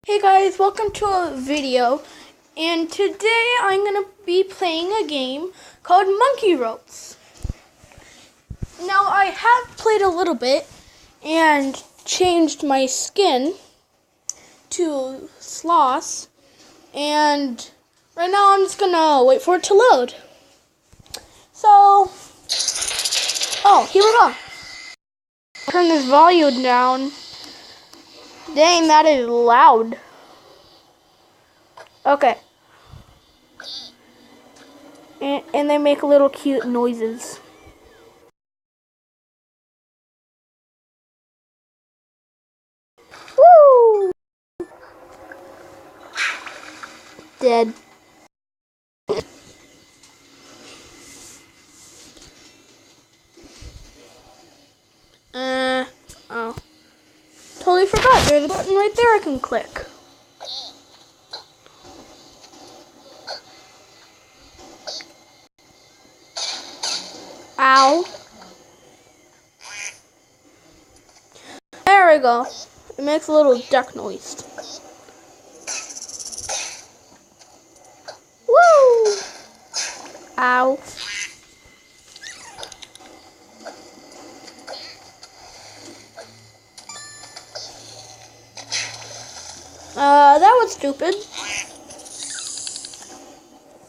Hey guys, welcome to a video, and today I'm going to be playing a game called Monkey Ropes. Now I have played a little bit and changed my skin to Sloth, and right now I'm just going to wait for it to load. So, here we go. Turn this volume down. Dang, that is loud. Okay. And they make little cute noises. Woo! Dead. Oh. Totally forgot. There's a button right there I can click. Ow. There we go. It makes a little duck noise. Woo! Ow. That was stupid.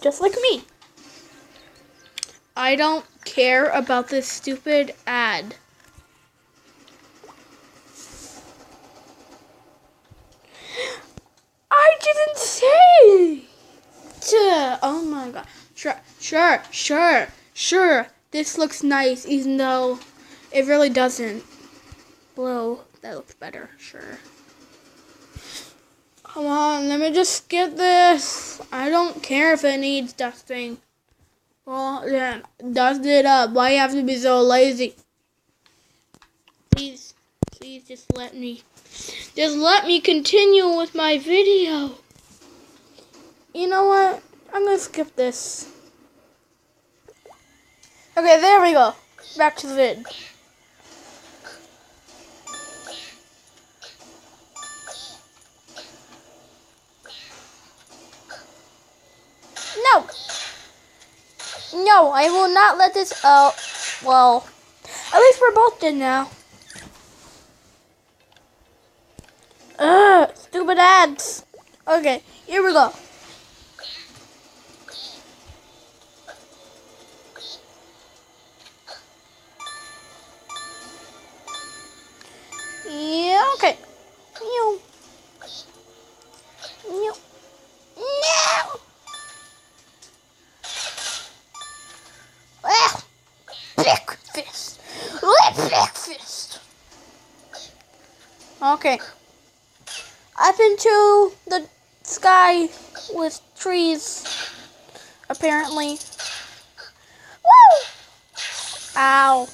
Just like me. I don't care about this stupid ad. I didn't say. Oh my god. Sure. This looks nice, even though it really doesn't. Blue, that looks better. Sure. Come on, let me just get this. I don't care if it needs dusting. Well, then, dust it up. Why you have to be so lazy? Please, just let me continue with my video. You know what? I'm gonna skip this. Okay, there we go. Back to the vid. No, I will not let this out. Well, at least we're both dead now. Stupid ads. Okay, here we go. Yeah, okay. No. Breakfast. Okay. Up into the sky with trees, apparently. Woo! Ow.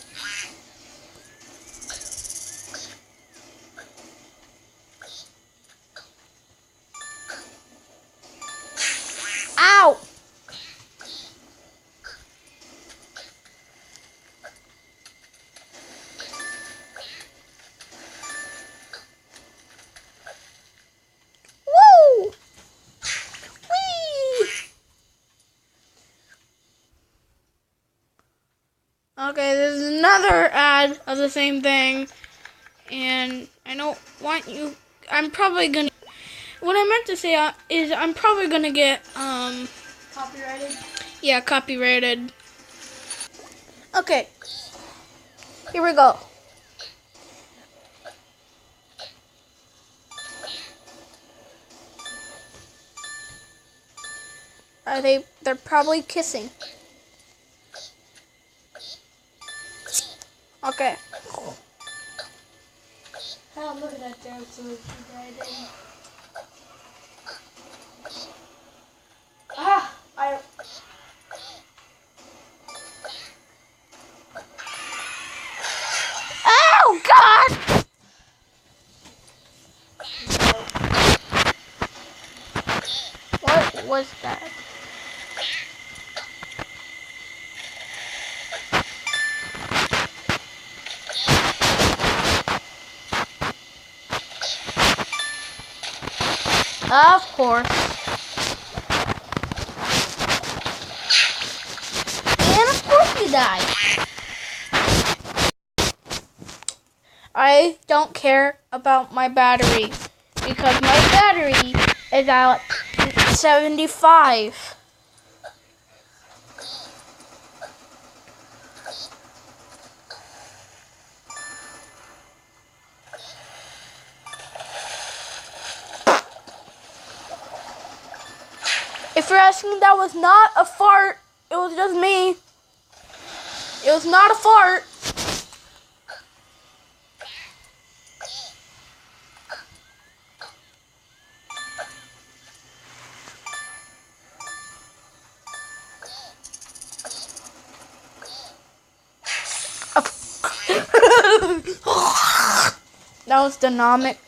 Ow! Okay, there's another ad of the same thing, and I don't want you. I'm probably gonna. What I meant to say is I'm probably gonna get Copyrighted? Yeah, copyrighted. Okay, here we go. They're probably kissing. Okay. Oh, look at that there. So she died in. Oh God! What was that? Of course. And of course you die. I don't care about my battery because my battery is at 75. If you're asking, that was not a fart. It was just me. It was not a fart. That was dynamic.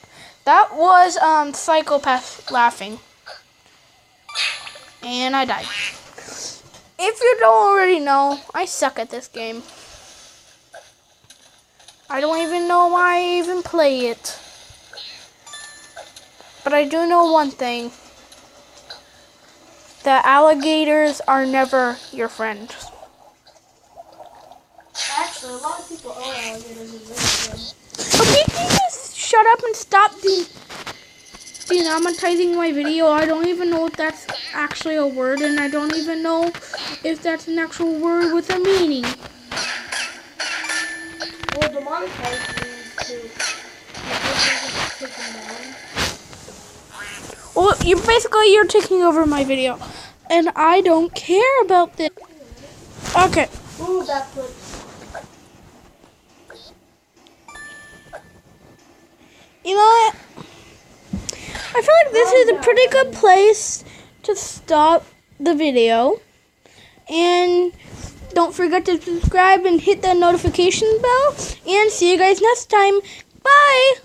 That was Psychopath laughing. And I died. If you don't already know, I suck at this game. I don't even know why I even play it. But I do know one thing. That alligators are never your friend. Actually, a lot of people own alligators in this game. Okay, can you just shut up and stop demonetizing my video? I don't even know if that's actually a word, and I don't even know if that's an actual word with a meaning. Well, demonetize means to take them down. Well, you're taking over my video, and I don't care about this. Okay. Ooh, backflip. You know what? I feel like this is a pretty good place to stop the video. And don't forget to subscribe and hit the notification bell. And see you guys next time. Bye!